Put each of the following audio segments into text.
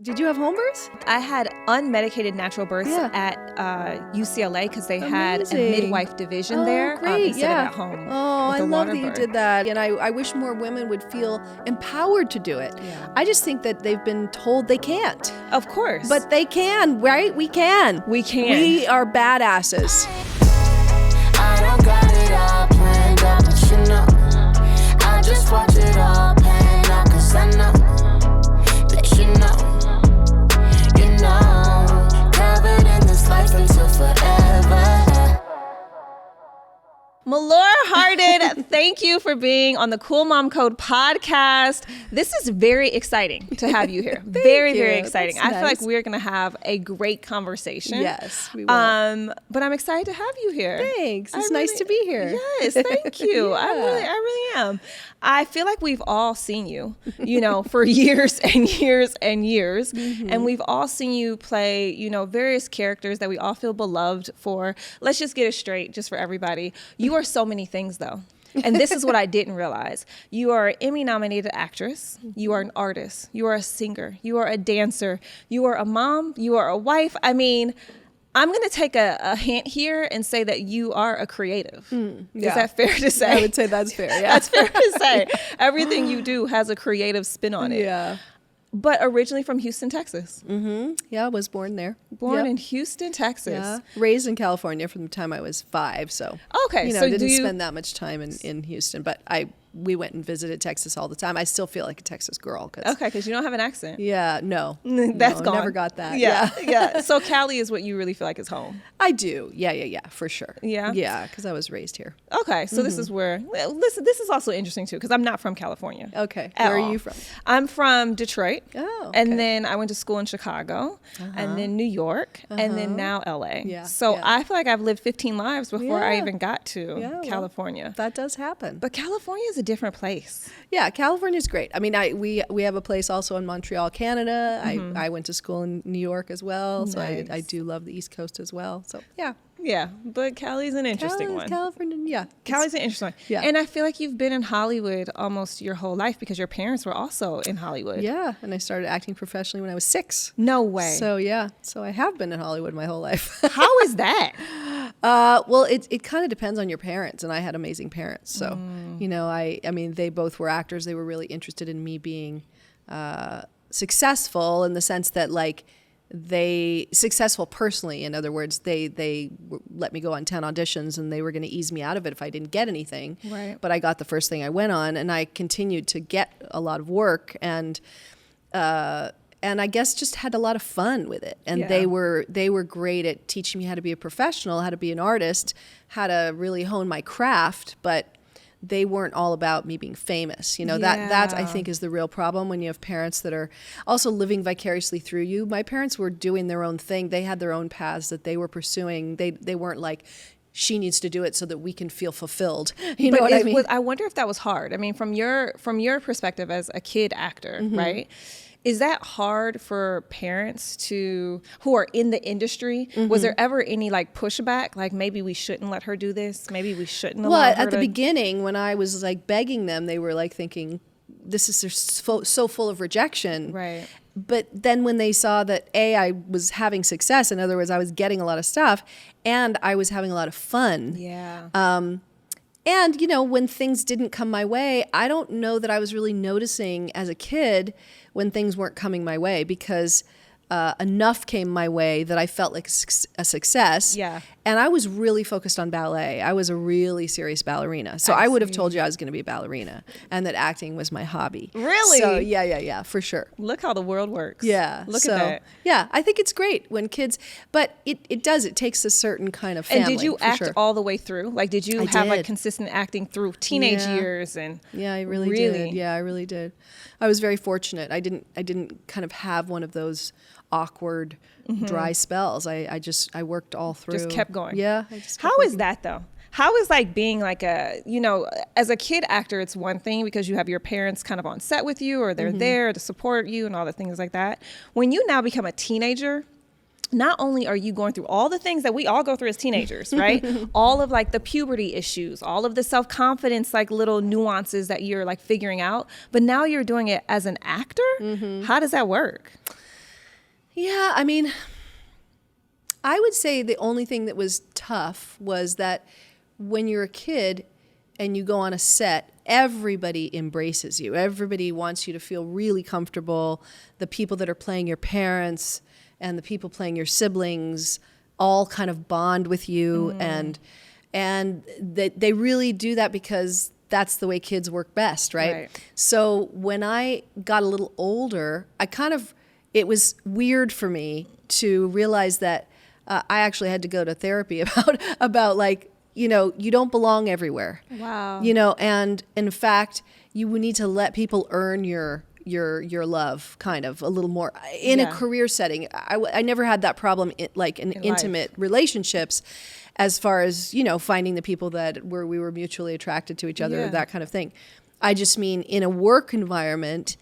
Did you have home births? I had unmedicated natural births at UCLA because they had a midwife division there instead of at home. Oh, I love that you did that. And I wish more women would feel empowered to do it. Yeah. I just think that they've been told they can't. Of course. But they can, right? We can. We can. We are badasses. I don't got it all planned out, but you know, I just watch it all pan out, cause I know that you know, covered in this life until forever. Melora Hardin, thank you for being on the Cool Mom Code podcast. This is very exciting to have you here. Very exciting. That's I feel like nice. we're going to have a great conversation. Yes, we will. But I'm excited to have you here. Thanks. It's nice to be here. Yes, thank you. Yeah. I really am. I feel like we've all seen you, for years and years and years. Mm-hmm. And we've all seen you play, various characters that we all feel beloved for. Let's just get it straight, just for everybody. You are so many things, though. And this is what I didn't realize. You are an Emmy-nominated actress. You are an artist. You are a singer. You are a dancer. You are a mom. You are a wife. I mean, I'm going to take a hint here and say that you are a creative. Yeah. Is that fair to say? I would say that's fair, yeah. That's fair to say. Everything you do has a creative spin on it. Yeah. But originally from Houston, Texas. Mm-hmm. Yeah, I was born there. Born in Houston, Texas. Yeah. Raised in California from the time I was 5, so Okay, so so didn't do you spend that much time in Houston, but we went and visited Texas all the time. I still feel like a Texas girl. Okay, because you don't have an accent. Yeah, no. That's no, gone. Never got that. Yeah. So Cali is what you really feel like is home. I do. Yeah, for sure. Yeah? Yeah, because I was raised here. Okay, so this is where, listen, this is also interesting too, because I'm not from California. Okay, at where all. are you from? I'm from Detroit. Oh, And okay. then I went to school in Chicago, and then New York, and then now LA. Yeah, So yeah. I feel like I've lived 15 lives before I Yeah. even got to Yeah, well, California. That does happen. But California is a different place. Yeah, California's great. I mean, we have a place also in Montreal, Canada. I went to school in New York as well, so Nice. I do love the East Coast as well. So yeah, Yeah, but Cali's an interesting one. California, yeah. Cali's an interesting one. Yeah. And I feel like you've been in Hollywood almost your whole life because your parents were also in Hollywood. Yeah, and I started acting professionally when I was 6. No way. So yeah, so I have been in Hollywood my whole life. How is that? Well, it kind of depends on your parents, and I had amazing parents. So I mean, they both were actors. They were really interested in me being successful in the sense that they successful personally. In other words, they let me go on 10 auditions, and they were going to ease me out of it if I didn't get anything. Right. But I got the first thing I went on, and I continued to get a lot of work, and I guess just had a lot of fun with it. And Yeah. they were great at teaching me how to be a professional, how to be an artist, how to really hone my craft, but they weren't all about me being famous. That I think is the real problem when you have parents that are also living vicariously through you. My parents were doing their own thing. They had their own paths that they were pursuing. They weren't like, she needs to do it so that we can feel fulfilled. You know what I mean? I wonder if that was hard. I mean, from your perspective as a kid actor, Mm-hmm. right? Is that hard for parents who are in the industry? Mm-hmm. Was there ever any pushback? Like maybe we shouldn't let her do this. Maybe we shouldn't allow Well, her at the to- beginning, when I was begging them, they were thinking, this is so full of rejection. Right. But then when they saw that I was having success, in other words, I was getting a lot of stuff, and I was having a lot of fun. Yeah. And, when things didn't come my way, I don't know that I was really noticing as a kid when things weren't coming my way, because enough came my way that I felt like a success. Yeah. And I was really focused on ballet. I was a really serious ballerina. So I would have told you I was going to be a ballerina and that acting was my hobby. Really? So yeah, for sure. Look how the world works. Yeah. Look so, at that. Yeah, I think it's great when kids, but it takes a certain kind of family. And did you for act sure. all the way through? Did you I have did. consistent acting through teenage Yeah. years? And Yeah, I really did. Yeah, I really did. I was very fortunate. I didn't kind of have one of those awkward, dry spells. I worked all through. Just kept going. Yeah. I just kept How is working. that though? How is being as a kid actor, it's one thing because you have your parents kind of on set with you or they're there to support you and all the things like that. When you now become a teenager, not only are you going through all the things that we all go through as teenagers, right? All of the puberty issues, all of the self-confidence, little nuances that you're figuring out, but now you're doing it as an actor. How does that work? Yeah, I mean, I would say the only thing that was tough was that when you're a kid and you go on a set, everybody embraces you. Everybody wants you to feel really comfortable. The people that are playing your parents and the people playing your siblings all kind of bond with you, and they really do that because that's the way kids work best, right? So when I got a little older, it was weird for me to realize that I actually had to go to therapy about like, you know, you don't belong everywhere. Wow. You know, and in fact, you need to let people earn your love kind of a little more in a career setting. I never had that problem in intimate relationships, as far as, you know, finding the people where we were mutually attracted to each other, that kind of thing. I just mean in a work environment,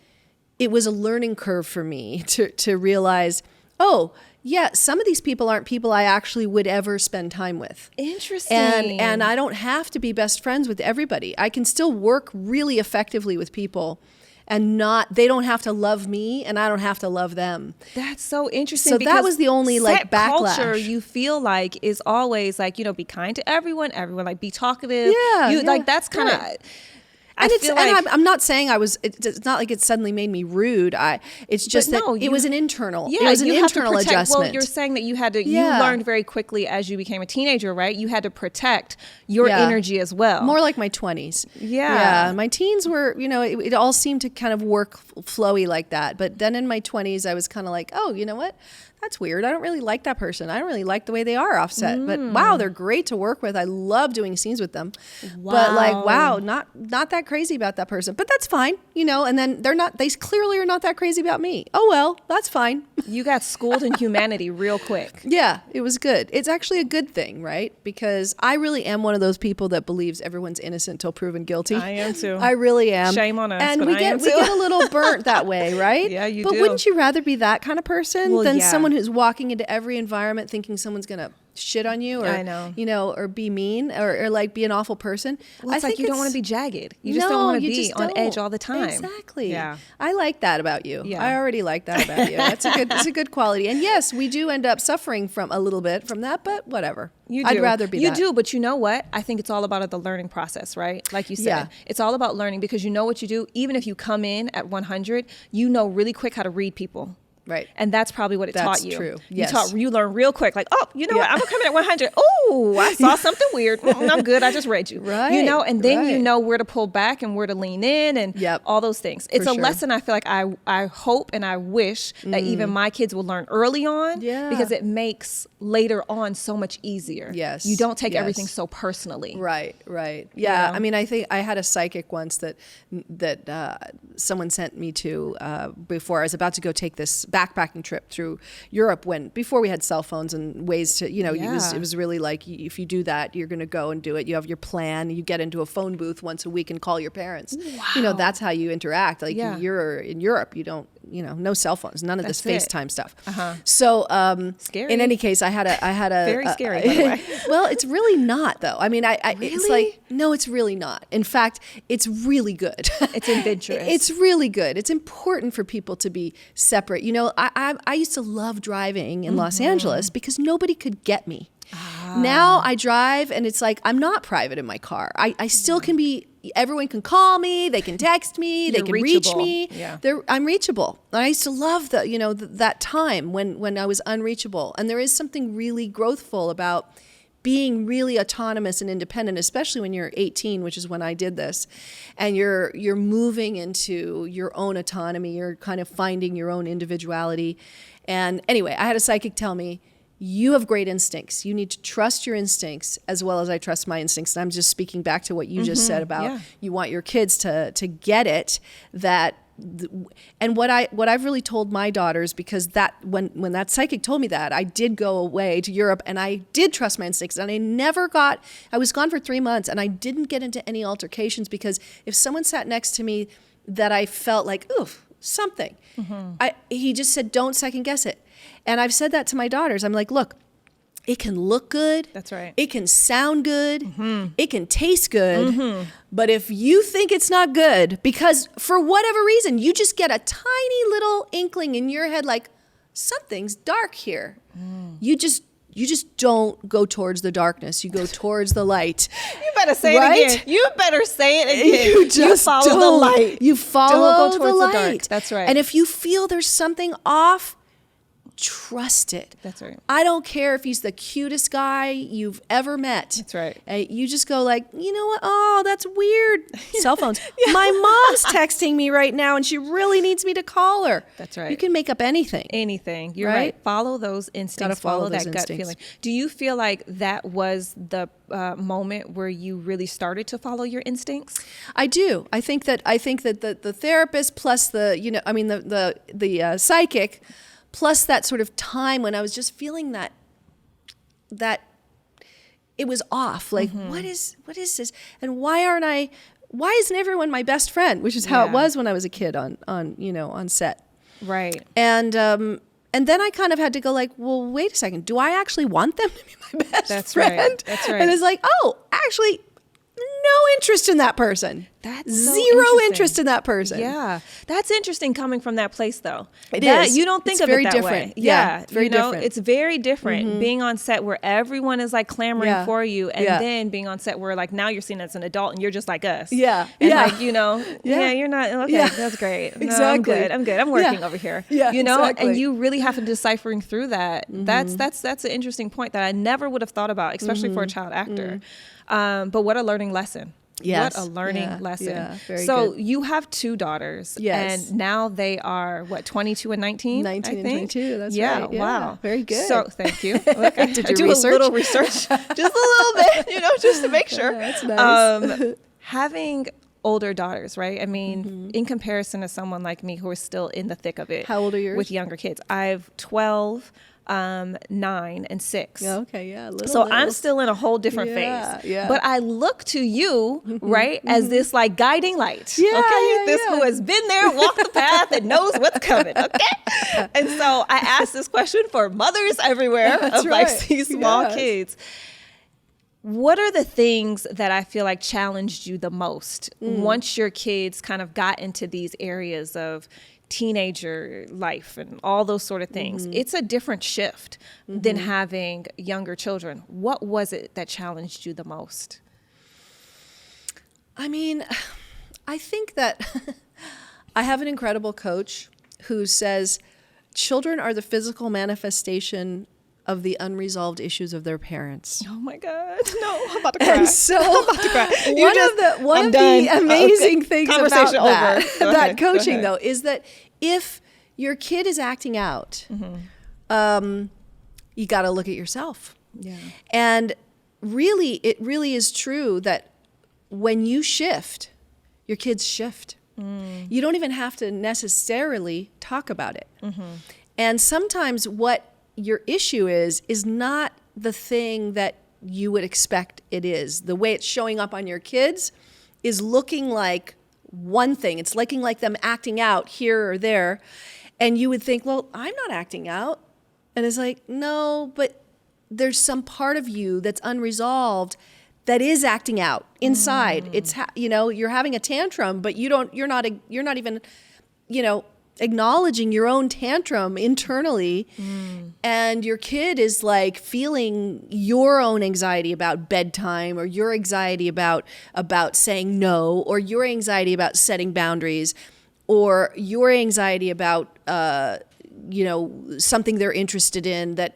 it was a learning curve for me to realize, oh, yeah, some of these people aren't people I actually would ever spend time with. Interesting. And I don't have to be best friends with everybody. I can still work really effectively with people, and they don't have to love me and I don't have to love them. That's so interesting. So that was the only like backlash. Culture, you feel like, is always like, you know, be kind to everyone, like be talkative. Like that's kind of... I'm not saying it's not like it suddenly made me rude. It's just it was an internal. Yeah, it was an internal protect, adjustment. Well, you're saying that you had to. You learned very quickly as you became a teenager, right? You had to protect your energy as well. More like my 20s. Yeah. My teens were, you know, it all seemed to kind of work flowy like that. But then in my 20s, I was kind of like, oh, you know what? That's weird. I don't really like that person. I don't really like the way they are offset. But wow, they're great to work with. I love doing scenes with them. Wow. But like, wow, not that crazy about that person. But that's fine, you know. And then they clearly are not that crazy about me. Oh well, that's fine. You got schooled in humanity real quick. Yeah, it was good. It's actually a good thing, right? Because I really am one of those people that believes everyone's innocent till proven guilty. I am too. I really am. Shame on us. And but we get a little burnt that way, right? Yeah, you do. But wouldn't you rather be that kind of person than someone who's walking into every environment thinking someone's gonna shit on you, or I know. You know, or be mean, or like be an awful person? Well, it's like you don't want to be jagged. You just don't want to be on edge all the time. Exactly. Yeah. I like that about you. Yeah. I already like that about you. It's a good quality. And yes, we do end up suffering from a little bit from that, but whatever. You do. I'd rather be that. You do, but you know what? I think it's all about the learning process, right? Like you said, it's all about learning, because you know what you do. Even if you come in at 100, you know really quick how to read people. Right. And that's probably what it taught you. That's true. Yes. You learn real quick, like, oh, you know what? I'm going to come in at 100. Oh, I saw something weird. I'm good. I just read you. Right. You know, and then you know where to pull back and where to lean in and all those things. It's a lesson I feel like I hope and I wish that even my kids will learn early on, because it makes later on so much easier. Yes. You don't take everything so personally. Right. Yeah. You know? I mean, I think I had a psychic once that someone sent me to before I was about to go take this backpacking trip through Europe, before we had cell phones and ways to, you know, it was really like, if you do that, you're going to go and do it. You have your plan. You get into a phone booth once a week and call your parents. Wow. You know, that's how you interact. Like you're in Europe, you don't, you know, no cell phones, none of this FaceTime stuff. So, scary. In any case, I had a very scary, by the way. Well, it's really not though. I mean, Really? it's like, no, it's really not. In fact, it's really good. It's adventurous. It's really good. It's important for people to be separate. You know, I used to love driving in Los Angeles because nobody could get me. Now I drive and it's like, I'm not private in my car. I still can be, everyone can call me, they can text me, they can reach me. Yeah. I'm reachable. And I used to love that time when I was unreachable. And there is something really growthful about being really autonomous and independent, especially when you're 18, which is when I did this, and you're moving into your own autonomy, you're kind of finding your own individuality. And anyway, I had a psychic tell me, you have great instincts. You need to trust your instincts as well as I trust my instincts. And I'm just speaking back to what you just said about you want your kids to get it, and what I've really told my daughters, because that when that psychic told me that, I did go away to Europe and I did trust my instincts, and I was gone for 3 months and I didn't get into any altercations, because if someone sat next to me that I felt like, ooh, something, he just said, don't second guess it. And I've said that to my daughters. I'm like, look, it can look good. That's right. It can sound good. It can taste good. But if you think it's not good, because for whatever reason, you just get a tiny little inkling in your head like, something's dark here. You just don't go towards the darkness. You go towards the light. You better say Right? it again. You better say it again. You just follow don't. the light. You follow Don't go the towards the light. dark. That's right. And if you feel there's something off, trust it. That's right. I don't care if he's the cutest guy you've ever met. That's right. You just go like, you know what? Oh, that's weird. Cell phones. My mom's texting me right now and she really needs me to call her. That's right. You can make up anything. Anything. You're Right? right. Follow those instincts. follow that those gut instincts. feeling. Do you feel like that was the moment where you really started to follow your instincts? I do. I think that the therapist plus the psychic plus that sort of time when I was just feeling that it was off. Like, what is this? And why isn't everyone my best friend? Which is how it Yeah. was when I was a kid on set. Right. And then I kind of had to go like, well, wait a second. Do I actually want them to be my best That's friend? right. That's right. And it's like, oh, actually, no interest in that person. That's so zero interesting. interest in that person. Yeah, that's interesting coming from that place, though. It That- is. You don't think It's of very it that different. way. Yeah, it's very you know, different. It's very different being on set where everyone is like clamoring Yeah. for you, and Yeah. then being on set where like now you're seen as an adult and you're just like us. Yeah. and Yeah. like Yeah. you're not okay. Yeah. That's great. No, Exactly. I'm good. I'm working Yeah. over here. Yeah, you know, exactly. and you really have to deciphering through that. That's an interesting point that I never would have thought about, especially for a child actor. But what a learning lesson. Yes. What a learning Yeah. lesson. Yeah. Very so good. you have two daughters. Yes. And now they are, 22 and 19? 19 I and think? 22, that's yeah, right. Yeah. Wow. Very good. So thank you. Okay. Did I you do research? a little research. Just a little bit, just to make sure. That's nice. Having older daughters, right? I mean, in comparison to someone like me who is still in the thick of it. How old are yours? With younger kids. I have 12, 9, and 6. Yeah, okay, yeah. So I'm still in a whole different Yeah, phase. yeah. But I look to you, right, as this like guiding light. Yeah, okay. yeah, This yeah. who has been there, walked the path, and knows what's coming. Okay. And so I asked this question for mothers everywhere That's of like right. these small Yes. kids. What are the things that I feel like challenged you the most once your kids kind of got into these areas of teenager life and all those sort of things? It's a different shift than having younger children. What was it that challenged you the most? I mean, I think that I have an incredible coach who says children are the physical manifestation of the unresolved issues of their parents. Oh my God. No, I'm about to cry. And so I'm about to cry. one I'm of done. the amazing Okay. things about Conversation that, over. Go that ahead. Go coaching ahead. though is that if your kid is acting out, you got to look at yourself. Yeah. And really, it really is true that when you shift, your kids shift. You don't even have to necessarily talk about it. And sometimes what your issue is not the thing that you would expect it is. The way it's showing up on your kids is looking like one thing. It's looking like them acting out here or there. And you would think, well, I'm not acting out. And it's like, no, but there's some part of you that's unresolved that is acting out inside. It's you're having a tantrum, but you're not even acknowledging your own tantrum internally. And your kid is like feeling your own anxiety about bedtime, or your anxiety about saying no, or your anxiety about setting boundaries, or your anxiety about something they're interested in that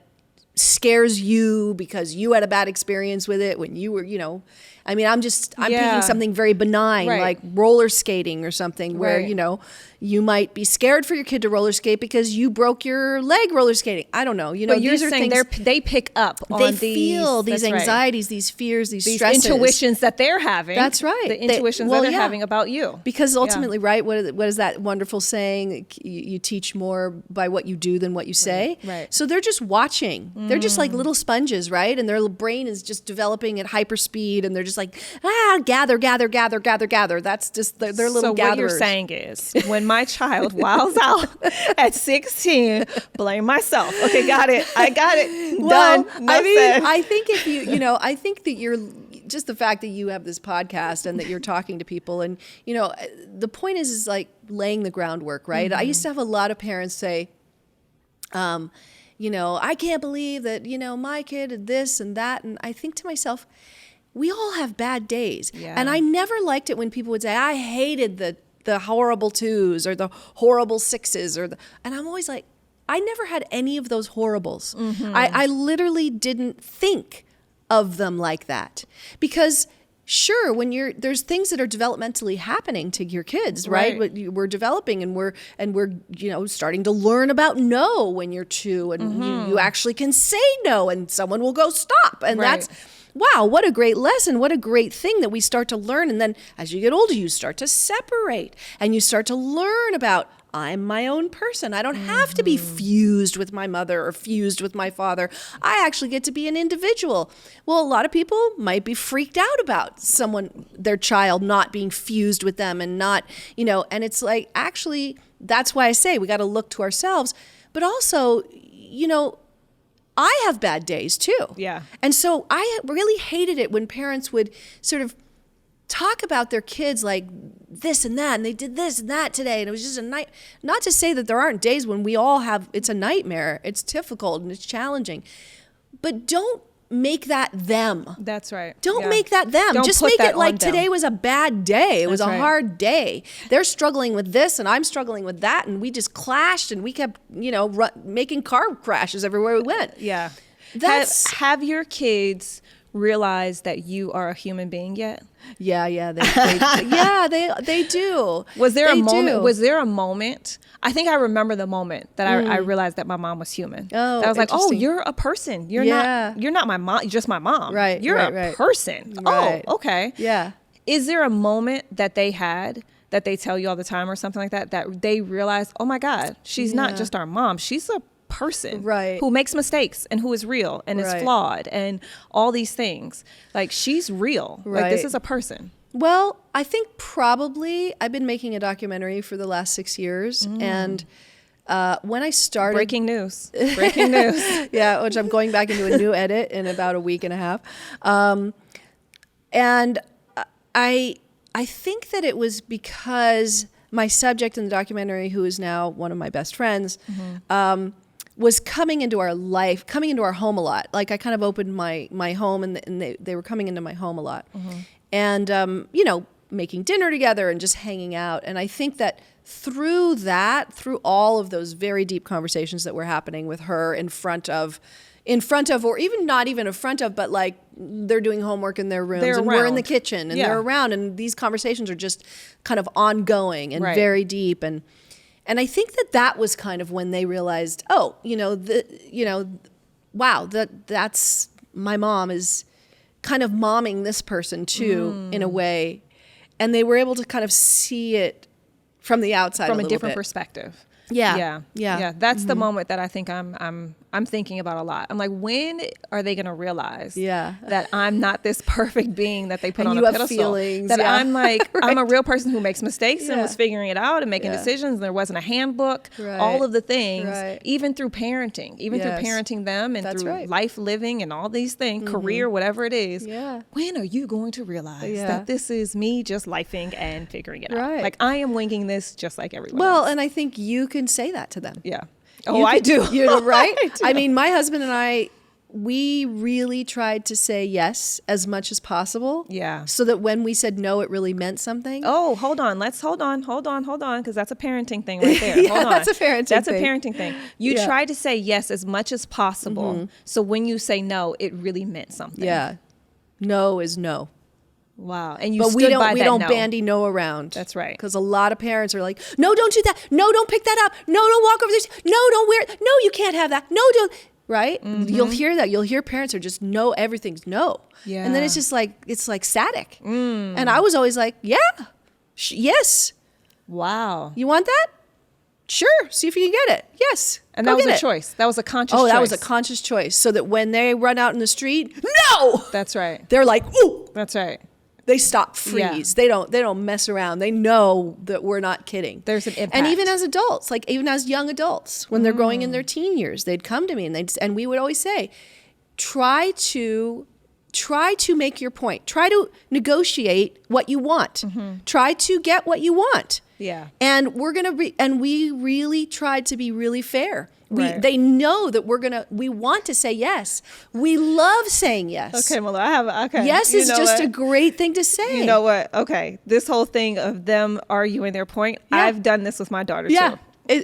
scares you because you had a bad experience with it when you were, I'm Yeah. picking something very benign, Right. like roller skating or something where, Right. You might be scared for your kid to roller skate because you broke your leg roller skating. I don't know. But you're these are saying things they pick up on they these. feel these that's right. anxieties, these fears, these These stresses. intuitions that they're having. That's right. The intuitions well, that they're yeah. having about you. Because ultimately, right, what is that wonderful saying? You teach more by what you do than what you say. Right. So they're just watching. They're just like little sponges, right? And their brain is just developing at hyper speed, and they're just like, gather. That's just they're little So gatherers. what you're saying is, when my child wiles out at 16, blame myself. Okay, got it. I got it. Well, Done. No said. I think if I think that you're just the fact that you have this podcast and that you're talking to people, and the point is like laying the groundwork, right? I used to have a lot of parents say, I can't believe that, my kid did this and that. And I think to myself, we all have bad days. Yeah. And I never liked it when people would say, I hated the horrible 2s or the horrible 6s and I'm always like, I never had any of those horribles. I literally didn't think of them like that because sure, when there's things that are developmentally happening to your kids, right? We're developing and we're starting to learn about no when you're 2 and you actually can say no and someone will go stop. And that's, wow, what a great lesson. What a great thing that we start to learn. And then as you get older, you start to separate and you start to learn about, I'm my own person. I don't have to be fused with my mother or fused with my father. I actually get to be an individual. Well, a lot of people might be freaked out about their child not being fused with them and not, and it's like, actually, that's why I say we got to look to ourselves. But also, I have bad days too. Yeah. And so I really hated it when parents would sort of talk about their kids like this and that, and they did this and that today, and it was just a night. Not to say that there aren't days when we all have, it's a nightmare, it's difficult and it's challenging, but don't make that them. That's right. Don't make that them. Don't just put make that it like on them. today was a bad day. It was a right. hard day. They're struggling with this and I'm struggling with that, and we just clashed and we kept, making car crashes everywhere we went. Yeah. Have your kids realized that you are a human being yet? Yeah, they do. Was there a moment? Do. Was there a moment? I think I remember the moment that I realized that my mom was human. Oh, that I was like, oh, interesting. you're a person. You're not my mom. You're just my mom. Right. You're a right. person. Right. Oh, okay. Yeah. Is there a moment that they had that they tell you all the time or something like that, that they realized, oh my God, she's not just our mom. She's a person who makes mistakes and who is real and is flawed and all these things. Like, she's real. Like, this is a person. Well, I think probably I've been making a documentary for the last 6 years. And when I started... Breaking news. Yeah, which I'm going back into a new edit in about a week and a half. And I think that it was because my subject in the documentary, who is now one of my best friends, was coming into our life, coming into our home a lot. Like, I kind of opened my home and they were coming into my home a lot. And, making dinner together and just hanging out. And I think that through all of those very deep conversations that were happening with her in front of, or even not even in front of, but like they're doing homework in their rooms and we're in the kitchen and they're around, and these conversations are just kind of ongoing and very deep. And I think that was kind of when they realized, wow, that's my mom is kind of momming this person too, in a way. And they were able to kind of see it from the outside from a a different bit. perspective. Yeah. That's the moment that I think I'm thinking about a lot. I'm like, when are they going to realize that I'm not this perfect being that they put on a pedestal? Feelings, that I'm like, I'm a real person who makes mistakes and was figuring it out and making decisions. And there wasn't a handbook, all of the things, even through parenting, parenting them and through life living and all these things, career, whatever it is. Yeah. When are you going to realize that this is me just lifing and figuring it out? Like, I am winging this just like everyone else. And I think you can say that to them. Yeah. Oh, I do. Right? I mean, my husband and I, we really tried to say yes as much as possible. Yeah. So that when we said no, it really meant something. Oh, hold on. Let's hold on. Because that's a parenting thing right there. Hold on. That's a parenting thing. You try to say yes as much as possible. So when you say no, it really meant something. Yeah. No is no. Wow. And we don't bandy no around. That's right. Because a lot of parents are like, no, don't do that. No, don't pick that up. No, don't walk over this. No, don't wear it. No, you can't have that. No, don't. Right? You'll hear that. You'll hear parents are just no, everything's no. Yeah. And then it's just like, it's like static. And I was always like, yes. Wow. You want that? Sure. See if you can get it. Yes. And that was a choice. That was a conscious choice. Oh, that was a conscious choice. So that when they run out in the street, no. That's right. They're like, ooh. That's right. They stop, freeze. Yeah. They don't mess around. They know that we're not kidding. There's an impact. And even as adults, like even as young adults, when they're growing in their teen years, they'd come to me and we would always say, try to make your point. Try to negotiate what you want. Try to get what you want. Yeah. And we really tried to be really fair Right. They know that we want to say yes. We love saying yes. Okay, Melora, Yes is just a great thing to say. You know what? Okay, this whole thing of them arguing their point, I've done this with my daughter too.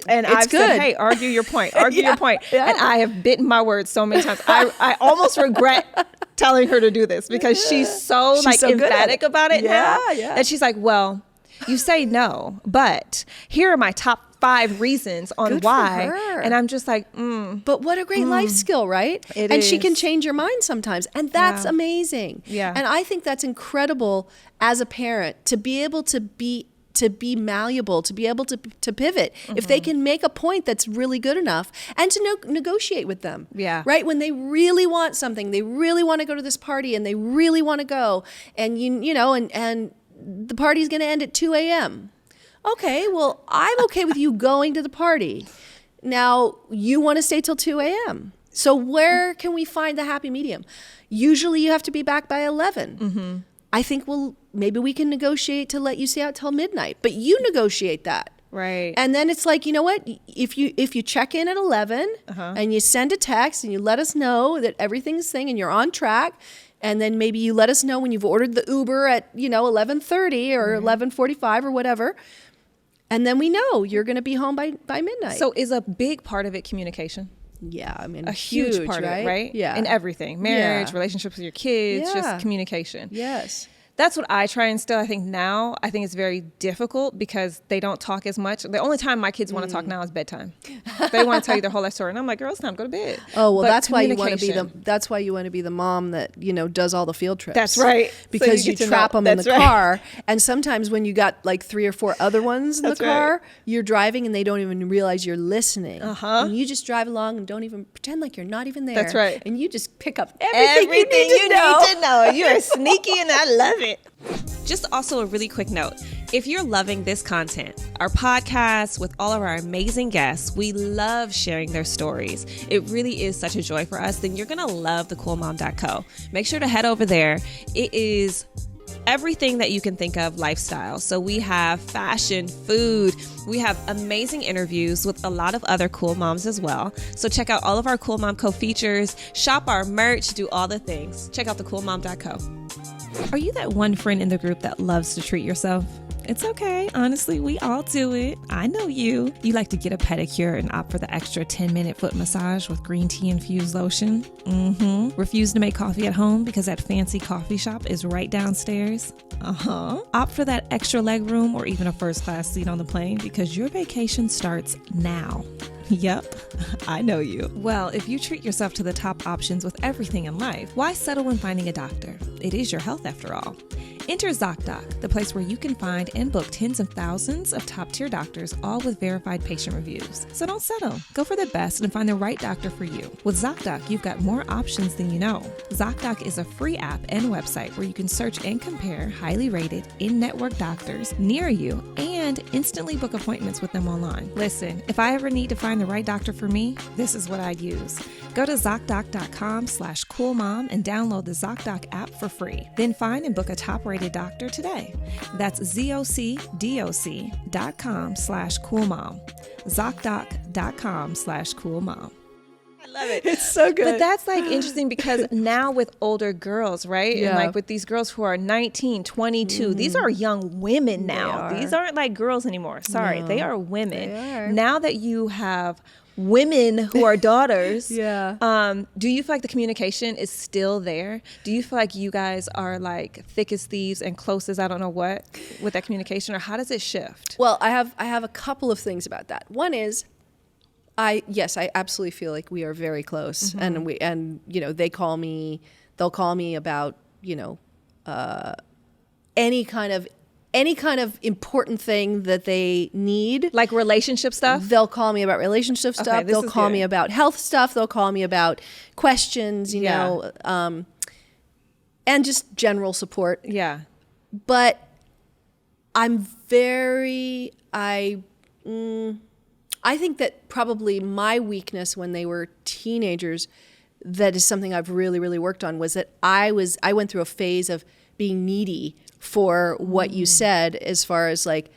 And I've said, hey, argue your point, argue your point. Yeah. And I have bitten my words so many times. I almost regret telling her to do this because she's so emphatic about it now. Yeah. And she's like, well, you say no, but here are my top 5 reasons on Good why. for her. And I'm just like, But what a great life skill, right? It she is. can change your mind sometimes. And that's amazing. Yeah. And I think that's incredible as a parent to be able to be malleable, to be able to pivot if they can make a point that's really good enough and to negotiate with them. Yeah. Right? When they really want something, they really want to go to this party and they really want to go and you know, and the party's going to end at 2 a.m. Okay, well, I'm okay with you going to the party. Now, you want to stay till 2 a.m. So where can we find the happy medium? Usually you have to be back by 11. I think, well, maybe we can negotiate to let you stay out till midnight, but you negotiate that. right. And then it's like, you know what? If you check in at 11 and you send a text and you let us know that everything's thing and you're on track, and then maybe you let us know when you've ordered the Uber at, 11:30 or 11:45 or whatever. And then we know you're going to be home by midnight. So is a big part of it communication? yeah, I mean, A huge part right? of it, right? Yeah. In everything, marriage, Yeah. relationships with your kids, Yeah. just communication. Yes. That's what I try and still, I think now, I think it's very difficult because they don't talk as much. The only time my kids want to talk now is bedtime. They want to tell you their whole life story. And I'm like, girl, it's time to go to bed. Oh, well, But that's why you want to be communication. that's why you want to be the mom that, does all the field trips. That's right. So Because you you get to trap know. them in the That's right. car. And sometimes when you got like 3 or 4 other ones in That's the right. car, you're driving and they don't even realize you're listening. Uh-huh. And you just drive along and don't even pretend like you're not even there. That's right. And you just pick up everything you need to know. You are sneaky and I love it. Just also a really quick note. If you're loving this content, our podcast with all of our amazing guests, we love sharing their stories. It really is such a joy for us. Then you're going to love thecoolmom.co. Make sure to head over there. It is everything that you can think of lifestyle. So we have fashion, food, we have amazing interviews with a lot of other cool moms as well. So check out all of our Cool Mom Co features, shop our merch, do all the things. Check out thecoolmom.co. Are you that one friend in the group that loves to treat yourself? It's okay. Honestly, we all do it. I know you. You like to get a pedicure and opt for the extra 10-minute foot massage with green tea infused lotion. Refuse to make coffee at home because that fancy coffee shop is right downstairs. Opt for that extra leg room or even a first class seat on the plane because your vacation starts now. Yep, I know you. Well, if you treat yourself to the top options with everything in life, why settle when finding a doctor? It is your health after all. Enter ZocDoc, the place where you can find and book tens of thousands of top-tier doctors, all with verified patient reviews. So don't settle. Go for the best and find the right doctor for you. With ZocDoc, you've got more options than you know. ZocDoc is a free app and website where you can search and compare highly rated, in-network doctors near you and instantly book appointments with them online. Listen, if I ever need to find the right doctor for me, this is what I'd use. Go to ZocDoc.com/coolmom and download the ZocDoc app for free. Then find and book a top-rated doctor today. That's ZocDoc.com/coolmom. ZocDoc.com/coolmom. I love it. It's so good. But that's like interesting because now with older girls, right? Yeah. And like with these girls who are 19, 22, these are young women now. They are. These aren't like girls anymore. Sorry, No, they are women. they are. Now that you have women who are daughters, Yeah. do you feel like the communication is still there? Do you feel like you guys are like thick as thieves and close as I don't know what with that communication, or how does it shift? Well, I have a couple of things about that. One is, I absolutely feel like we are very close, and they'll call me about any kind of important thing that they need. Like relationship stuff? They'll call me about relationship stuff. this They'll is call good. me about health stuff. They'll call me about questions, and just general support. Yeah. But I think that probably my weakness when they were teenagers, that is something I've really, really worked on, was that I went through a phase of being needy for what you said, as far as like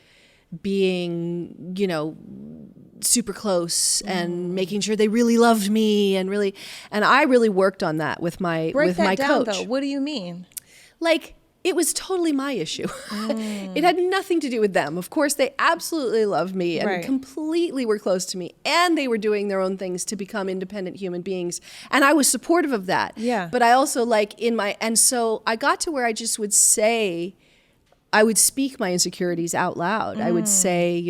being, super close and making sure they really loved me and I really worked on that with my Break that my down, coach. though. What do you mean? Like, it was totally my issue. It had nothing to do with them. Of course, they absolutely loved me and completely were close to me, and they were doing their own things to become independent human beings. And I was supportive of that. Yeah. But I also and so I got to where I just would I would speak my insecurities out loud. I would say,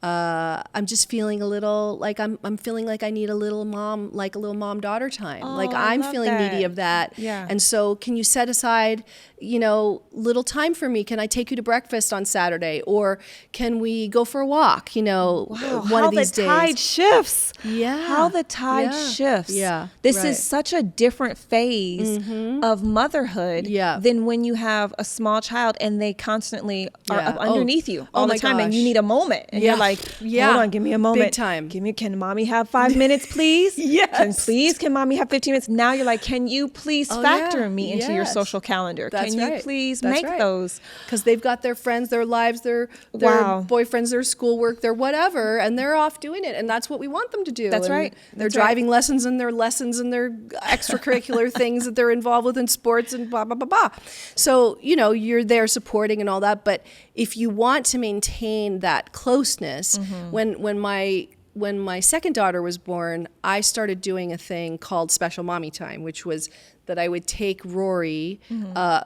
I'm just feeling a little like I'm feeling like I need a little mom-daughter time. I'm feeling needy of that. Yeah. And so can you set aside, little time for me? Can I take you to breakfast on Saturday? Or can we go for a walk, one of these days? How the tide shifts. Yeah. How the tide shifts. Yeah. This is such a different phase of motherhood than when you have a small child and they constantly are up underneath you all the time and you need a moment. And you're like, hold on, give me a moment. Big time. Can mommy have 5 minutes, please? Yes. Can mommy have 15 minutes? Now you're like, can you please factor me into your social calendar? That's can you right. please That's make right. those? Because they've got their friends, their lives, their boyfriends, their schoolwork, their whatever, and they're off doing it. And that's what we want them to do. That's and right. Their That's driving lessons and their extracurricular things that they're involved with in sports and blah, blah, blah, blah. So, you're there supporting and all that. But if you want to maintain that closeness, when my second daughter was born, I started doing a thing called Special Mommy Time, which was that I would take Rory,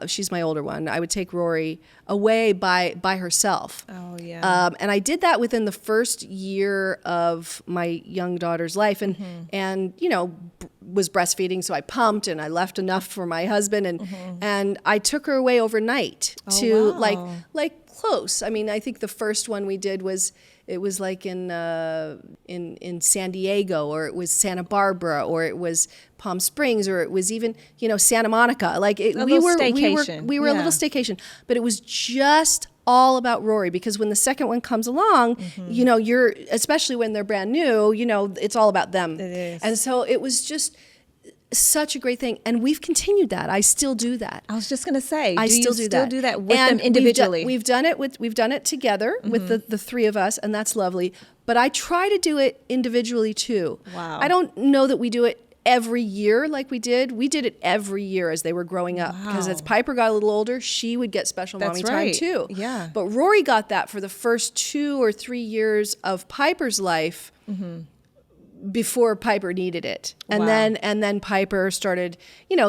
she's my older one, I would take Rory away by herself. Oh, yeah. And I did that within the first year of my young daughter's life and was breastfeeding, so I pumped and I left enough for my husband and I took her away overnight to like close. I mean, I think the first one we did was like in San Diego, or it was Santa Barbara, or it was Palm Springs, or it was even Santa Monica. We were a little staycation, but it was just all about Rory, because when the second one comes along, you're, especially when they're brand new, it's all about them. It is. And so it was just such a great thing, and we've continued that. I still do that. I was just gonna say, I still do that. with them individually? We've done it together with the three of us, and that's lovely. But I try to do it individually too. Wow. I don't know that we do it every year like we did. We did it every year as they were growing up, because as Piper got a little older, she would get special mommy time too. Yeah. But Rory got that for the first 2 or 3 years of Piper's life. Before Piper needed it. And then Piper started,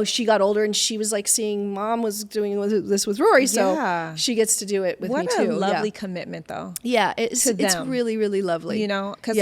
she got older and she was like seeing mom was doing this with Rory. So she gets to do it with me too. What a lovely commitment though. Yeah. It's really, really lovely. Because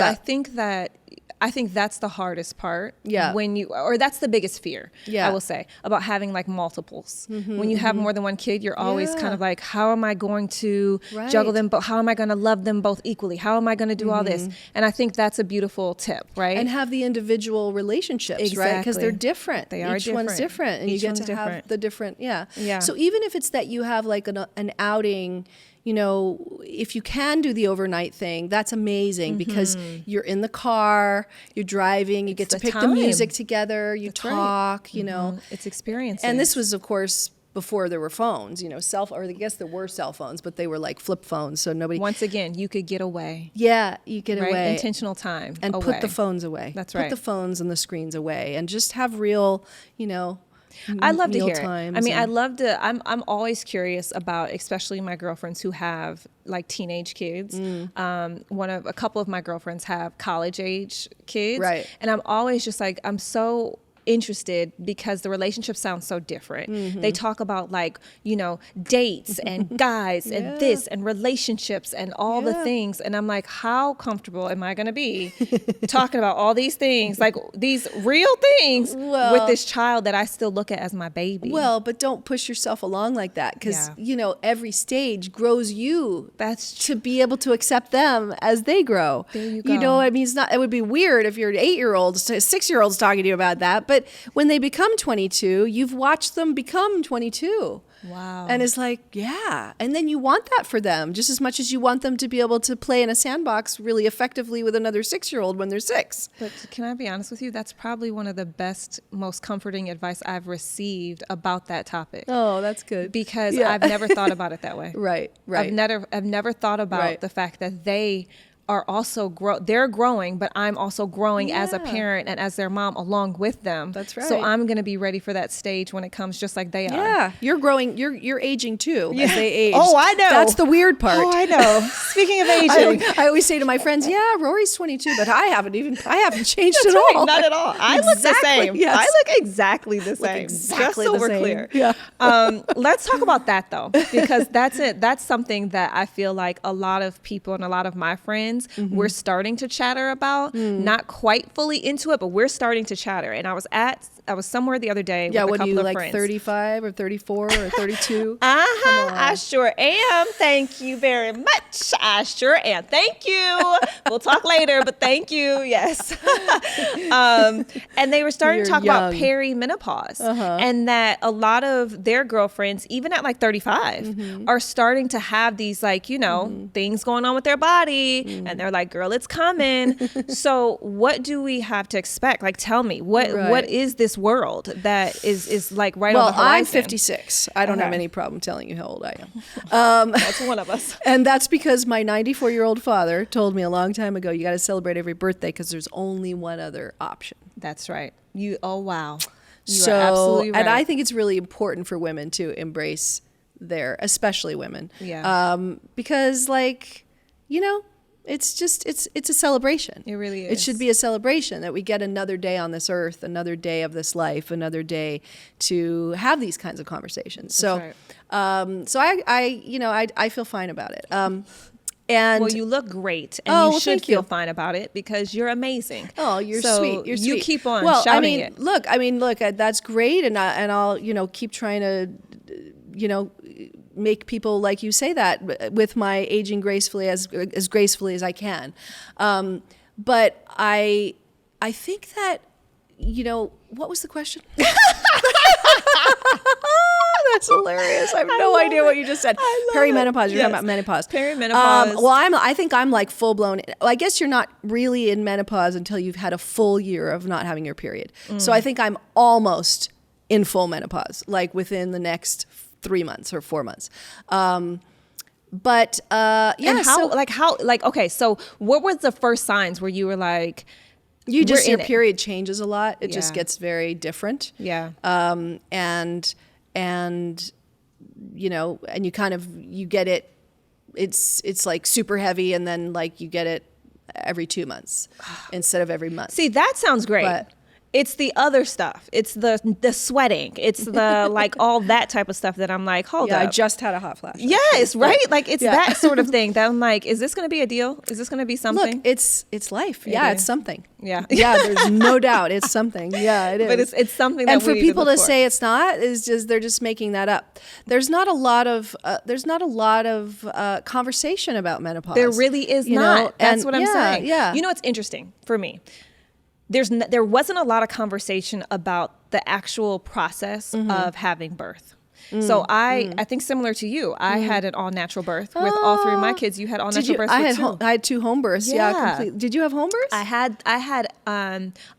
I think that's the hardest part. Yeah. Or that's the biggest fear, Yeah. I will say, about having like multiples. When you have more than one kid, you're always kind of like, how am I going to juggle them? But how am I going to love them both equally? How am I going to do all this? And I think that's a beautiful tip, right? And have the individual relationships, right? Because they're different. They are Each one's different. And you get to have the different, Yeah. So even if it's that you have like an outing, if you can do the overnight thing, that's amazing, because you're in the car, you're driving, you get to pick the music together, you talk, It's experiences. And this was, of course, before there were phones, or I guess there were cell phones, but they were like flip phones, so nobody. Once again, you could get away. Yeah, you get away. Intentional time. And away. put the phones away. That's right. Put the phones and the screens away, and just have real, I love to hear it. times I mean, I love to. I'm always curious about, especially my girlfriends who have like teenage kids. A couple of my girlfriends have college age kids, right? And I'm always just like, I'm so interested, because the relationship sounds so different. They talk about like, dates and guys and this and relationships and all the things. And I'm like, how comfortable am I going to be talking about all these things, like these real things with this child that I still look at as my baby? Well, but don't push yourself along like that, because, every stage grows you. That's to be able to accept them as they grow. There you go. I mean, it would be weird if your 8-year-olds, 6-year-olds talking to you about that, but when they become 22, you've watched them become 22. Wow. And it's like, yeah. And then you want that for them just as much as you want them to be able to play in a sandbox really effectively with another 6-year-old when they're 6. But can I be honest with you? That's probably one of the best, most comforting advice I've received about that topic. Oh, that's good. Because I've never thought about it that way. Right. I've never thought about the fact that they are also they're growing, but I'm also growing as a Yeah. parent and as their mom along with them. That's right. So I'm going to be ready for that stage when it comes, just like they are. Yeah, you're growing. You're aging too as they age. Oh, I know. That's the weird part. Oh, I know. Speaking of aging. I always say to my friends, "Yeah, Rory's 22, but I haven't changed That's at right, all. not at all. I look the Exactly, same. yes. I look exactly the same. exactly just so the we're same. clear. Yeah. Let's talk about that though, because that's it. That's something that I feel like a lot of people and a lot of my friends we're starting to chatter about. Not quite fully into it, but we're starting to chatter. And I was somewhere the other day Yeah, with a what are couple you of like, friends. 35 or 34 or 32? I sure am. Thank you very much. I sure am. Thank you. We'll talk later, but thank you. Yes. And they were starting to You're talk about young. perimenopause and that a lot of their girlfriends, even at like 35, are starting to have these like, things going on with their body. And they're like, girl, it's coming. So what do we have to expect? Like, tell me, what is this world that is like right on the horizon? Well, I'm 56. I don't have Okay. any problem telling you how old I am. That's one of us. And that's because my 94-year-old father told me a long time ago, you got to celebrate every birthday because there's only one other option. That's right. Oh, wow. You So, are absolutely right. and I think it's really important for women to embrace especially women. Yeah. Because like, it's a celebration. It really It is. should be a celebration that we get another day on this earth, another day of this life, another day to have these kinds of conversations. So, right. so I feel fine about it. And Well, you look great, and Oh, you well, should thank feel you. fine about it because you're amazing. Oh, you're So sweet. You're you sweet. keep on well, shouting it. Look, that's great, and I'll keep trying to, make people like you say that with my aging gracefully as gracefully as I can. But I think that what was the question? That's hilarious. I have no idea what you just said. Perimenopause. You're talking about menopause. Perimenopause. Well, I think I'm like full blown. I guess you're not really in menopause until you've had a full year of not having your period. So I think I'm almost in full menopause, like within the next 3 months or 4 months. But yeah. And okay, so what were the first signs where you were like, your in it? period changes a lot. It just Yeah. gets very different. Yeah. And you kind of, you get it, it's like super heavy, and then like you get it every 2 months instead of every month. See, that sounds great. But- It's the other stuff. It's the sweating. It's the like all that type of stuff that I'm like, hold Yeah, up. I just had a hot flash. Yes, right? Like it's Yeah. that sort of thing that I'm like, is this going to be a deal? Is this going to be something? Look, it's life. Yeah, is. it's something. Yeah. Yeah, there's no doubt it's something. Yeah, it is. But it's something that and we for need people to to look for. say it's not is just they're just making that up. There's not a lot of conversation about menopause. There really is not. That's what I'm saying. Yeah. You know what's interesting for me? There wasn't a lot of conversation about the actual process of having birth. So I think similar to you, I had an all natural birth with all three of my kids. You had all natural births. I had 2 home births. Yeah, Yeah. completely. Did you have home births? I had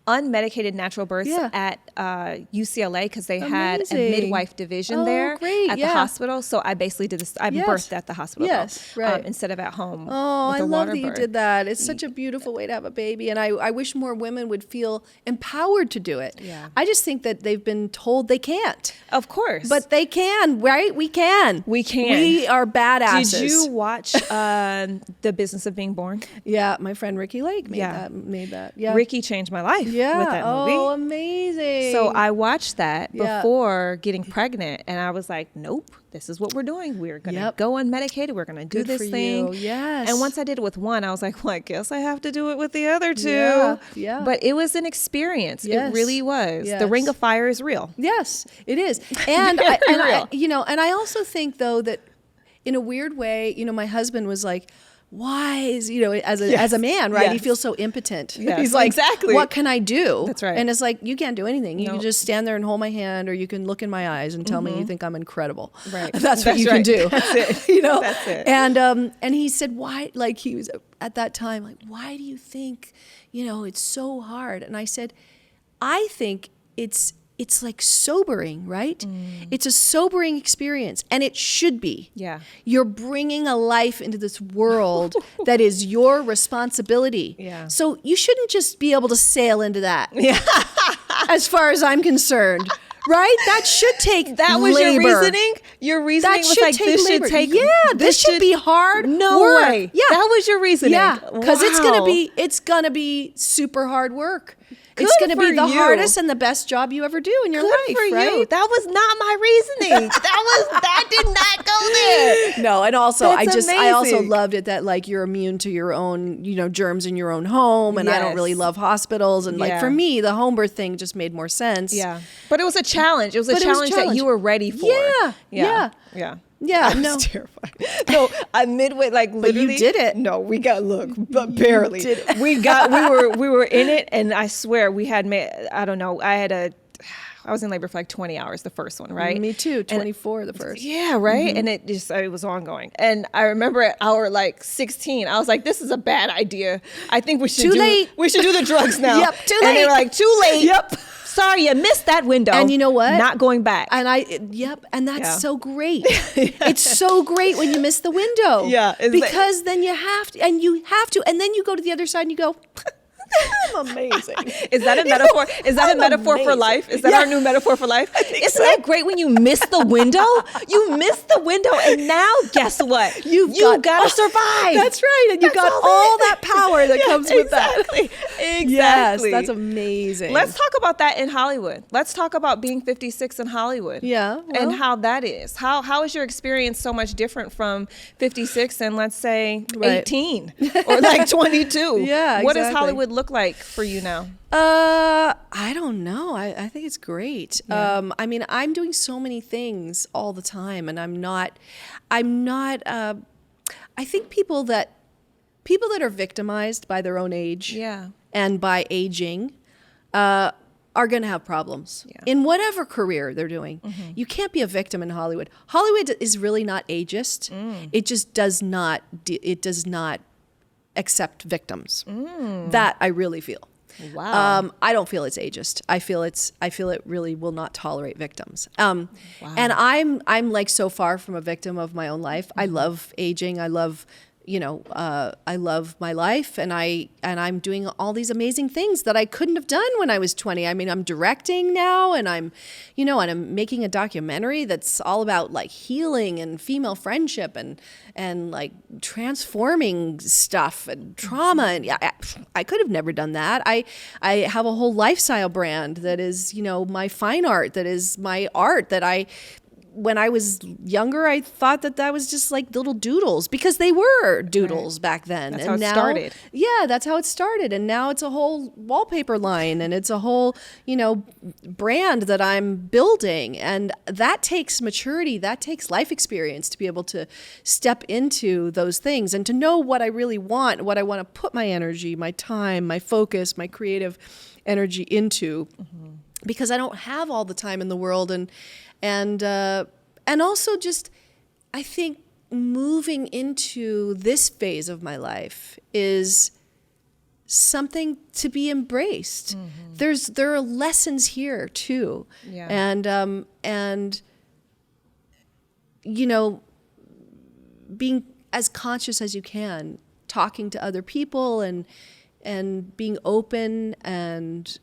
unmedicated natural births Yeah. at UCLA because they had a Amazing. midwife division Oh, there great, at the yeah. hospital. So I basically did this. I Yes. birthed at the hospital, Yes, right. instead of at home. Oh, with I a love water that you birth. did that. It's such a beautiful way to have a baby. And I wish more women would feel empowered to do it. Yeah. I just think that they've been told they can't. Of course, But they can, right? We can. We can. We are badasses. did you watch The Business of Being Born? Yeah, my friend Ricky Lake made Yeah. that. Yeah. Ricky changed my life Yeah. with that movie. Oh, amazing. So I watched that Yeah. before getting pregnant, and I was like, nope, this is what we're doing. We're going to Yep. go unmedicated. We're going to do Good this for thing. you. Yes. And once I did it with one, I was like, well, I guess I have to do it with the other two. Yeah, yeah. But it was an experience. Yes. It really was. Yes. The Ring of Fire is real. Yes, it is. And Very I, real. and I also think though that in a weird way, my husband was like, why is, as a man, right? He Yes. feels so impotent. Yes, He's like, exactly. what can I do? That's right. And it's like, you can't do anything. You No. can just stand there and hold my hand, or you can look in my eyes and tell me you think I'm incredible. Right. That's what That's you can right. do. That's it. That's it. And he said, why, like he was at that time, like, why do you think, it's so hard? And I said, I think it's it's like sobering, right? It's a sobering experience, and it should be. Yeah. You're bringing a life into this world that is your responsibility. Yeah. So you shouldn't just be able to sail into that. Yeah. As far as I'm concerned. Right? That should take That was labor. your reasoning? Your reasoning That was should like, take this labor. should take... Yeah, this should be hard No work. way. Yeah. That was your reasoning. Yeah, because Wow. it's gonna be super hard work. Good It's gonna be for the you. hardest and the best job you ever do in your Good life, for right? you. That was not my reasoning. That did not go there. No, and also That's I also amazing. loved it that like you're immune to your own, germs in your own home, and I don't really Yes. love hospitals, and like Yeah. for me, the home birth thing just made more sense. Yeah. But it was a challenge. It was a But it was a challenge that challenge. you were ready for. Yeah, Yeah. Yeah, I was no. terrified. No, I midway, like But you literally. did it. No, we got but barely. did it. We were in it, and I swear we had made. I don't know. I was in labor for like 20 hours, the first one, right? Me too. And- 24 the first. Yeah, right. And it was ongoing. And I remember at hour like 16, I was like, "This is a bad idea. I think we should We should do the drugs now." Yep, too And they late. were like, "Too late." Yep. Sorry, you missed that window. And you know what? Not going back. And and that's Yeah. so great. It's so great when you miss the window. Yeah, it's because then you have to, and then you go to the other side and you go, I'm amazing. Is that a metaphor? Is that a I'm metaphor for amazing. life? Is that Yeah. our new metaphor for life? Isn't so. that great when you miss the window? You missed the window, and now guess what? You've got got- to survive. That's right. And you've That's got all all it is. that power that comes with exactly. that. Exactly. Yes, that's amazing. Let's talk about that in Hollywood. Let's talk about being 56 in Hollywood. Yeah, and well. how that is. How is your experience so much different from 56 and let's say Right. 18 or like 22? Yeah, What does exactly. Hollywood look like for you now? I don't know. I think it's great. I mean, I'm doing so many things all the time, and I'm not, I think people that are victimized by their own age Yeah. and by aging, are going to have problems Yeah. in whatever career they're doing. You can't be a victim in Hollywood. Hollywood is really not ageist. It just does not, accept victims. That I really feel. Wow. I don't feel it's ageist. I feel it really will not tolerate victims. And I'm like so far from a victim of my own life. I love aging. I love, I love my life, and I'm doing all these amazing things that I couldn't have done when I was 20. I mean, I'm directing now, and I'm making a documentary that's all about like healing and female friendship and like transforming stuff and trauma. And I could have never done that. I have a whole lifestyle brand that is, my fine art, that is my art that when I was younger, I thought that was just like little doodles, because they were doodles back then. That's and how it now, started. Yeah, that's how it started. And now it's a whole wallpaper line, and it's a whole, brand that I'm building. And that takes maturity. That takes life experience to be able to step into those things and to know what I really want, what I want to put my energy, my time, my focus, my creative energy into. Because I don't have all the time in the world, and also just, I think moving into this phase of my life is something to be embraced. There are lessons here too, Yeah. and being as conscious as you can, talking to other people, and being open and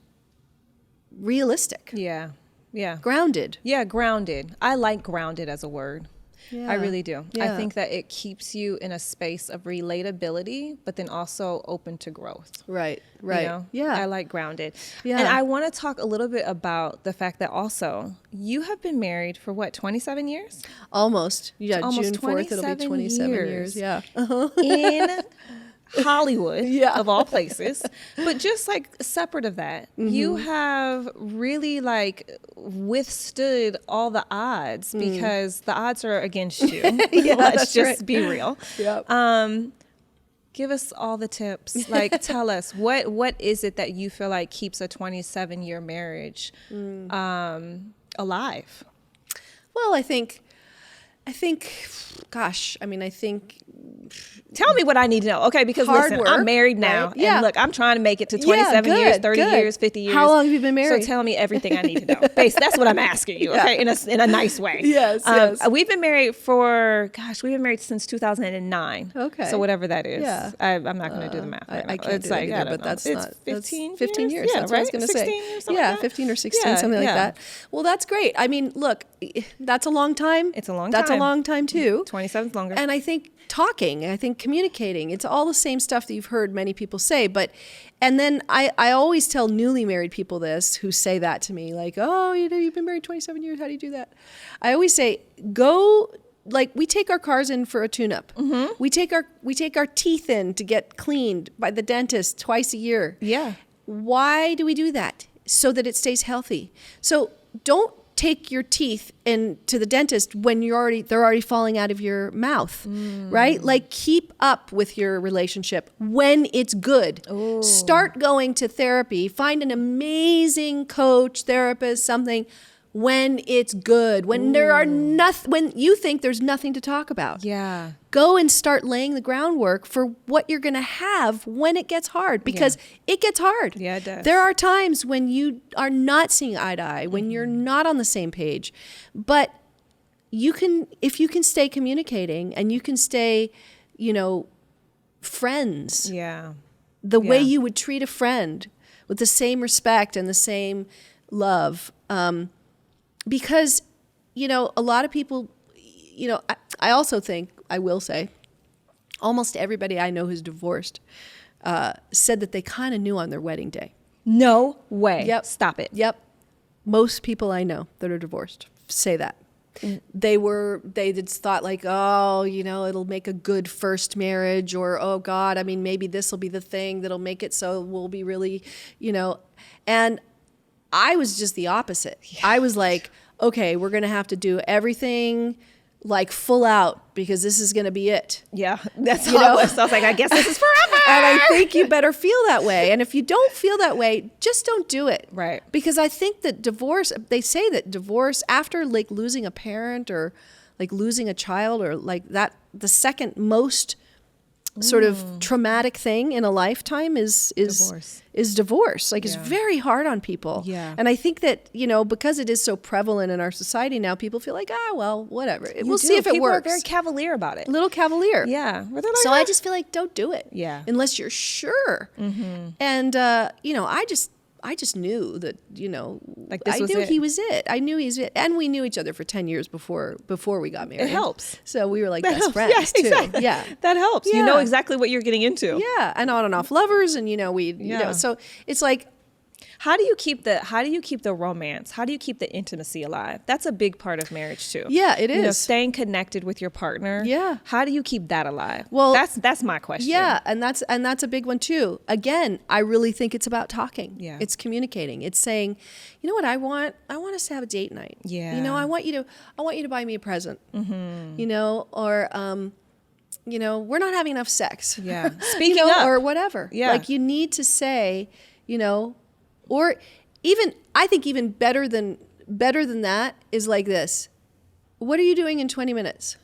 realistic, Yeah. Yeah. grounded. Yeah, grounded. I like grounded as a word. Yeah. I really do. I Yeah. think that it keeps you in a space of relatability, but then also open to growth. Right. you Right. know? Yeah. I like grounded. Yeah. And I want to talk a little bit about the fact that also you have been married for what, 27 years? Almost. Yeah. Almost June 4th, it'll be 27 27 years. years. Yeah. In Hollywood, Yeah. of all places. But just like separate of that, you have really like withstood all the odds because the odds are against you. Yeah, Let's that's just right. be real. Yep. Give us all the tips. Like, tell us what is it that you feel like keeps a 27-year marriage alive? Well, I think I think, gosh, I mean, I think. Tell me what I need to know. Okay, because listen, work, I'm married now. right? Yeah. And look, I'm trying to make it to 27 years, 30 years, 50 years. How long have you been married? So tell me everything I need to know. That's what I'm asking you, okay, in a nice way. Yes, yes. We've been married since 2009. Okay. So whatever that is. Yeah. I'm not going to do the math right I now. can't It's do it like, either, I don't but know. that's it's not 15 years. Yeah, That's what I was right? going to say. 16 or something like that? 15 or 16, Yeah, something like yeah. that. Well, that's great. I mean, look, that's a long time. It's a long That's time. a long time too. 27's longer. And I think communicating, it's all the same stuff that you've heard many people say. And then I always tell newly married people this who say that to me, like, oh, you've been married 27 years. How do you do that? I always say, we take our cars in for a tune-up. Mm-hmm. We take our teeth in to get cleaned by the dentist twice a year. Yeah. Why do we do that? So that it stays healthy. So don't take your teeth into the dentist when they're already falling out of your mouth, right? Like, keep up with your relationship when it's good. Ooh. Start going to therapy. Find an amazing coach, therapist, something when it's good. When when you think there's nothing to talk about. Yeah. Go and start laying the groundwork for what you're going to have when it gets hard, because it gets hard. Yeah, it does. There are times when you are not seeing eye to eye, when you're not on the same page, but if you can stay communicating and you can stay, friends. Yeah. The way you would treat a friend with the same respect and the same love. Because, a lot of people, I also think, I will say, almost everybody I know who's divorced said that they kind of knew on their wedding day. No way. Yep. Stop it. Yep. Most people I know that are divorced say that. They just thought like, oh, it'll make a good first marriage, or, oh God, I mean, maybe this will be the thing that'll make it so we'll be really, and I was just the opposite. Yeah. I was like, okay, we're going to have to do everything like full out because this is going to be it. Yeah, that's how I was. I was like, I guess this is forever. And I think you better feel that way. And if you don't feel that way, just don't do it. Right. Because I think that they say that divorce after like losing a parent or like losing a child or like that, the second most sort of traumatic thing in a lifetime is divorce. Like, it's very hard on people. Yeah. And I think that, because it is so prevalent in our society now, people feel like, well, whatever. We'll see if it works. People are very cavalier about it. Little cavalier. Yeah. So I just feel like, don't do it. Yeah. Unless you're sure. Mm-hmm. And, I just knew that, like this was it. He was it. I knew he was it. And we knew each other for 10 years before we got married. It helps. So we were like best friends too. Exactly. Yeah. That helps. Yeah. You know exactly what you're getting into. Yeah. And on and off lovers. And, so it's like, how do you keep the romance? How do you keep the intimacy alive? That's a big part of marriage too. Yeah, it is. Staying connected with your partner. Yeah. How do you keep that alive? Well, that's my question. Yeah, and that's a big one too. Again, I really think it's about talking. Yeah. It's communicating. It's saying, you know what I want? I want us to have a date night. Yeah. I want you to buy me a present. Mm-hmm. Or we're not having enough sex. Yeah. Speaking up. Or whatever. Yeah. Like, you need to say, or even, I think even better than that is like this. What are you doing in 20 minutes?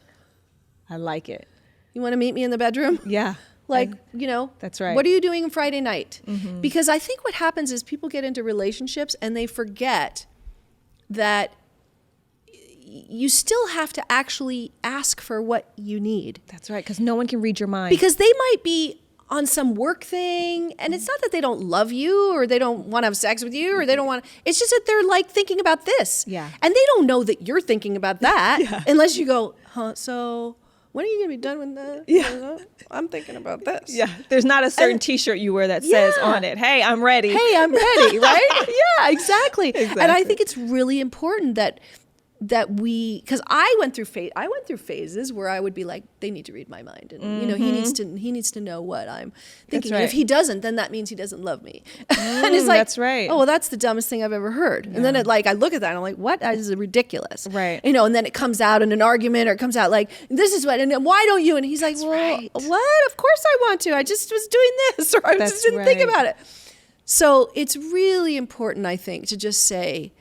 I like it. You want to meet me in the bedroom? Yeah. That's right. What are you doing Friday night? Mm-hmm. Because I think what happens is people get into relationships and they forget that you still have to actually ask for what you need. That's right, because no one can read your mind. Because they might be on some work thing, and it's not that they don't love you or they don't want to have sex with you or they don't want to, it's just that they're like thinking about this. Yeah. And they don't know that you're thinking about that unless you go, so when are you going to be done with that? Yeah. I'm thinking about this. Yeah. There's not a certain t-shirt you wear that says on it, hey, I'm ready. Hey, I'm ready, right? Yeah, exactly. And I think it's really important that because I went through phases where I would be like, they need to read my mind, and he needs to know what I'm thinking. Right. And if he doesn't, then that means he doesn't love me. And it's like, that's right. Oh, well, that's the dumbest thing I've ever heard. Yeah. And then I look at that and I'm like, what? That is ridiculous. Right. And then it comes out in an argument, or it comes out like, this is what, and why don't you? And he's like, right. What? Of course I want to. I just was doing this, or I just didn't think about it. So it's really important, I think, to just say,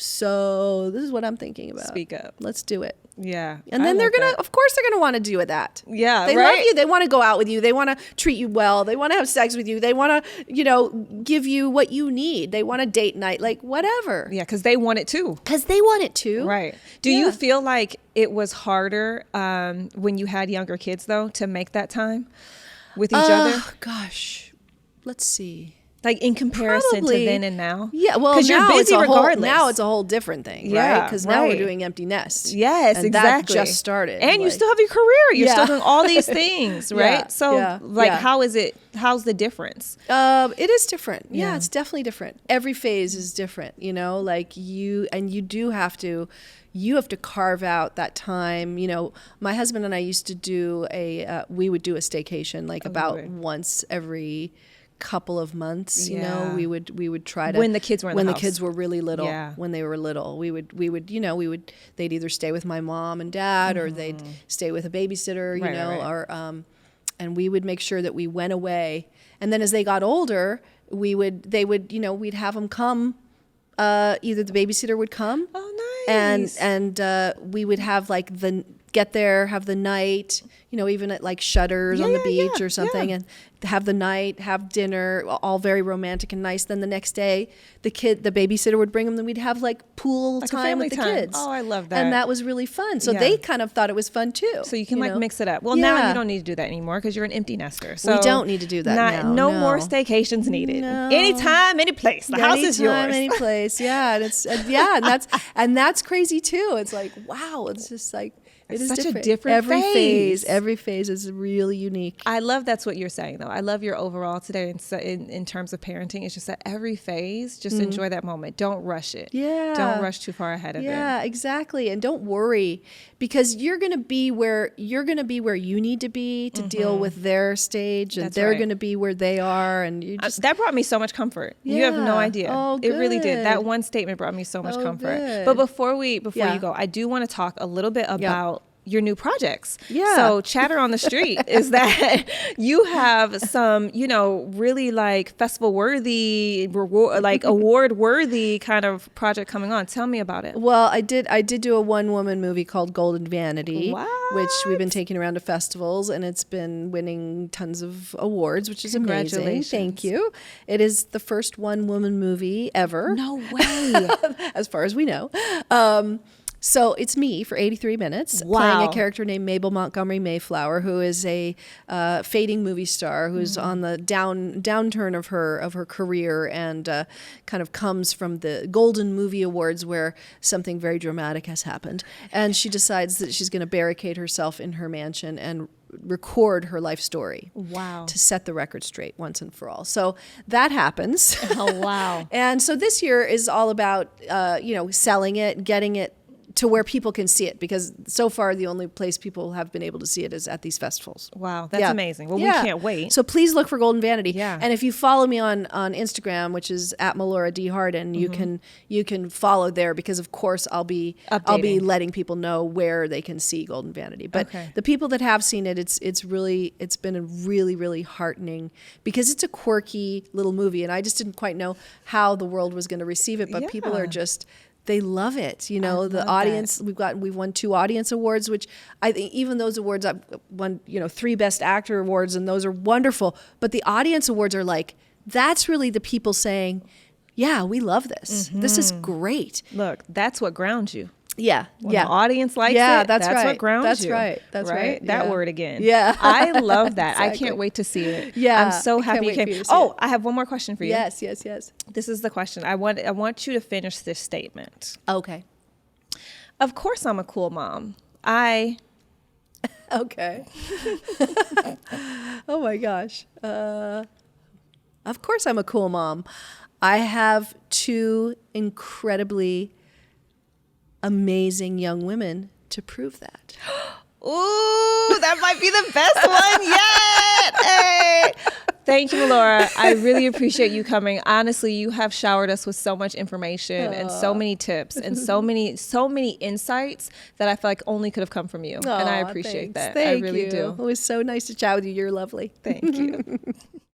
so this is what I'm thinking about. Speak up. Let's do it. Yeah. And then of course they're gonna want to do that. Yeah, they right? love you. They want to go out with you. They want to treat you well. They want to have sex with you. They want to, give you what you need. They want a date night, like whatever. Yeah, because they want it too. Because they want it too. Right. Do you feel like it was harder when you had younger kids, though, to make that time with each other? Gosh, let's see. Like in comparison to then and now? Yeah, well, because you're busy regardless. Now it's a whole different thing, Yeah, right? Because now we're right. doing empty nest. Yes, and exactly. That just started. And you like- still have your career. You're Yeah. still doing all these things, right? Yeah, So, yeah. how is it? How's the difference? It is different. Yeah, Yeah. it's definitely different. Every phase is different, like you have to carve out that time. My husband and I used to do we would do a staycation like about right. once every couple of months. Yeah. We would try to, When the kids were in when the the house. kids were really little. Yeah. When they were little, we would they'd either stay with my mom and dad or they'd stay with a babysitter, Right, right. or and we would make sure that we went away. And then as they got older, we'd have them come. Either the babysitter would come. Oh, nice. And we would have like get there, have the night, even at like Shutters on the beach or something, and have the night, have dinner, all very romantic and nice. Then the next day, the babysitter would bring them, then we'd have like pool Like a time family with the time. kids. Oh, I love that. And that was really fun. So Yeah. they kind of thought it was fun too. So you can mix it up. Well, Yeah. now you don't need to do that anymore because you're an empty nester. So We don't need to do that now, No no. more staycations needed. No. Anytime, any place. The house is yours. Any place. Yeah. And that's crazy too. It's like, wow, it's just like, it is such a different. different Every phase. phase is really unique. I love that's what you're saying, though. I love your overall today in terms of parenting. It's just that every phase, just enjoy that moment. Don't rush it. Yeah. Don't rush too far ahead of it. Yeah, exactly. And don't worry, because you're going to be where you need to be to deal with their stage, and That's they're right. going to be where they are, and you just That brought me so much comfort. You have no Yeah. idea. Oh, it really did. good. That one statement brought me so much Oh, comfort. good. But before Yeah. you go, I do want to talk a little bit about your new projects. Yeah. So chatter on the street is that you have some, really like festival worthy, award worthy kind of project coming on. Tell me about it. Well, I did do a one-woman movie called Golden Vanity, What? which we've been taking around to festivals, and it's been winning tons of awards, which is amazing. Congratulations. Thank you. It is the first one-woman movie ever, No way. as far as we know. So it's me for 83 minutes Wow. playing a character named Mabel Montgomery Mayflower, who is a fading movie star who's on the downturn of her career, and kind of comes from the Golden Movie Awards where something very dramatic has happened, and she decides that she's going to barricade herself in her mansion and record her life story. Wow. To set the record straight once and for all. So that happens. Oh, wow. And so this year is all about, selling it, getting it to where people can see it, because so far the only place people have been able to see it is at these festivals. Wow. That's Yeah. amazing. Well, Yeah. we can't wait. So please look for Golden Vanity. Yeah. And if you follow me on Instagram, which is at Melora Hardin, you can follow there, because of course I'll be Updating. letting people know where they can see Golden Vanity. But Okay. the people that have seen it, it's been a really, really heartening, because it's a quirky little movie, and I just didn't quite know how the world was going to receive it, but people Yeah. are just, they love it. The love audience, we've won 2 audience awards, which I think even those awards, I've won, 3 Best Actor awards, and those are wonderful. But the audience awards are like, that's really the people saying, yeah, we love this. This is great. Look, that's what grounds you. Yeah. When yeah. the audience likes Yeah, it, that's right. what grounds That's you. right. That's right. That Yeah. word again. Yeah. I love that. I Exactly. can't wait to see it. Yeah, I'm so I can't happy you wait for came. you to see Oh, it. I have one more question for you. Yes. This is the question. I want you to finish this statement. Okay. Of course I'm a cool mom. Okay. Oh my gosh. Of course I'm a cool mom. I have 2 incredibly amazing young women to prove that. Ooh, that might be the best one yet. Hey. Thank you, Melora. I really appreciate you coming. Honestly, you have showered us with so much information and so many tips and so many insights that I feel like only could have come from you. And I appreciate that. Thank I really you. do. It was so nice to chat with you. You're lovely. Thank you.